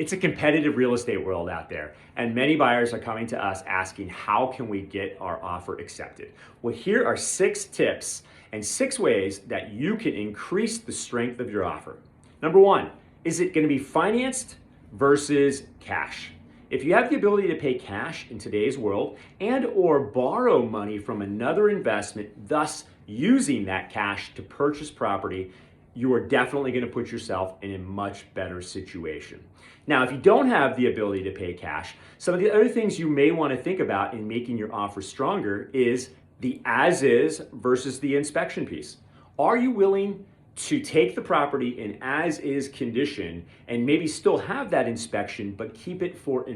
It's a competitive real estate world out there, and many buyers are coming to us asking, how can we get our offer accepted? Well, here are 6 tips and 6 ways that you can increase the strength of your offer. Number 1, is it going to be financed versus cash? If you have the ability to pay cash in today's world and or borrow money from another investment, thus using that cash to purchase property, you are definitely going to put yourself in a much better situation. Now, if you don't have the ability to pay cash, some of the other things you may want to think about in making your offer stronger is the as-is versus the inspection piece. Are you willing to take the property in as-is condition and maybe still have that inspection, but keep it for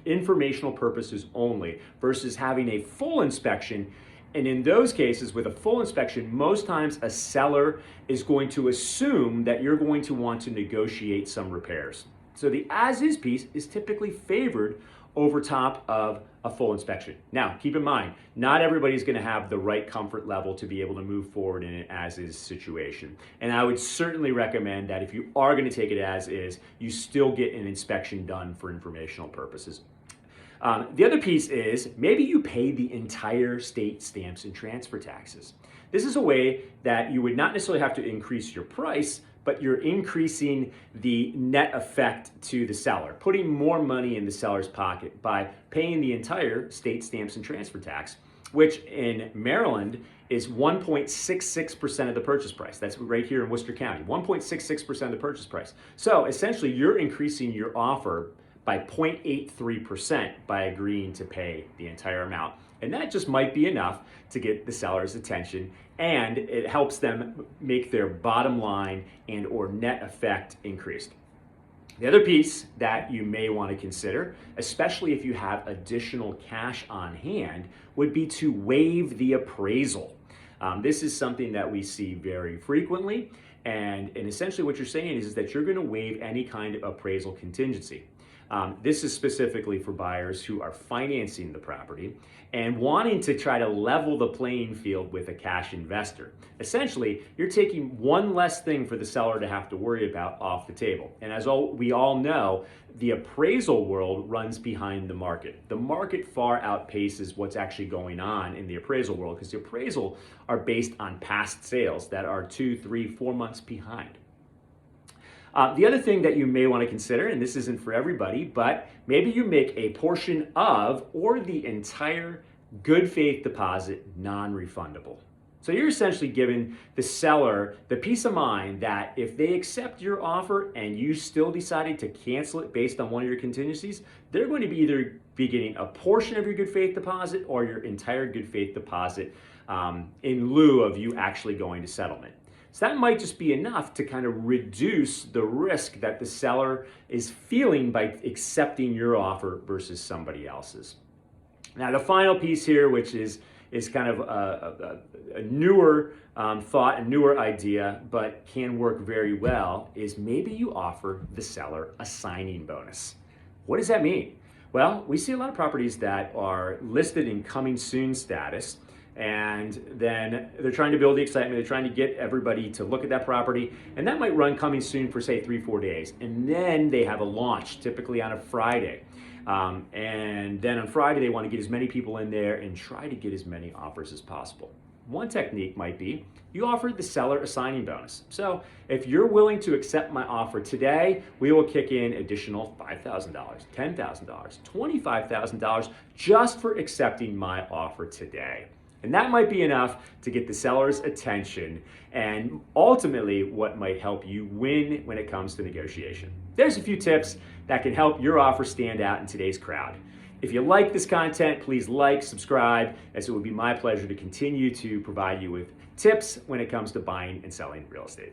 informational purposes only, versus having a full inspection? And in those cases, with a full inspection, most times a seller is going to assume that you're going to want to negotiate some repairs. So the as-is piece is typically favored over top of a full inspection. Now, keep in mind, not everybody's going to have the right comfort level to be able to move forward in an as-is situation. And I would certainly recommend that if you are going to take it as is, you still get an inspection done for informational purposes. The other piece is maybe you pay the entire state stamps and transfer taxes. This is a way that you would not necessarily have to increase your price, but you're increasing the net effect to the seller, putting more money in the seller's pocket by paying the entire state stamps and transfer tax, which in Maryland is 1.66% of the purchase price. That's right here in Worcester County, 1.66% of the purchase price. So essentially you're increasing your offer by 0.83% by agreeing to pay the entire amount. And that just might be enough to get the seller's attention, and it helps them make their bottom line and or net effect increased. The other piece that you may want to consider, especially if you have additional cash on hand, would be to waive the appraisal. This is something that we see very frequently, and essentially what you're saying is that you're going to waive any kind of appraisal contingency. This is specifically for buyers who are financing the property and wanting to try to level the playing field with a cash investor. Essentially, you're taking one less thing for the seller to have to worry about off the table. And as we all know, the appraisal world runs behind the market. The market far outpaces what's actually going on in the appraisal world, because the appraisal are based on past sales that are 2, 3, 4 months behind. The other thing that you may want to consider, and this isn't for everybody, but maybe you make a portion of or the entire good faith deposit non-refundable. So you're essentially giving the seller the peace of mind that if they accept your offer and you still decided to cancel it based on one of your contingencies, they're going to be either be getting a portion of your good faith deposit or your entire good faith deposit in lieu of you actually going to settlement. So that might just be enough to kind of reduce the risk that the seller is feeling by accepting your offer versus somebody else's. Now, the final piece here, which is kind of a newer thought, a newer idea, but can work very well, is maybe you offer the seller a signing bonus. What does that mean? Well, we see a lot of properties that are listed in coming soon status, and then they're trying to build the excitement, they're trying to get everybody to look at that property, and that might run coming soon for say 3-4 days, and then they have a launch typically on a Friday, and then on Friday they want to get as many people in there and try to get as many offers as possible. One technique might be you offer the seller a signing bonus. So if you're willing to accept my offer today, we will kick in additional $5,000, $10,000, $25,000 just for accepting my offer today. And that might be enough to get the seller's attention and ultimately what might help you win when it comes to negotiation. There's a few tips that can help your offer stand out in today's crowd. If you like this content, please like, subscribe, as it would be my pleasure to continue to provide you with tips when it comes to buying and selling real estate.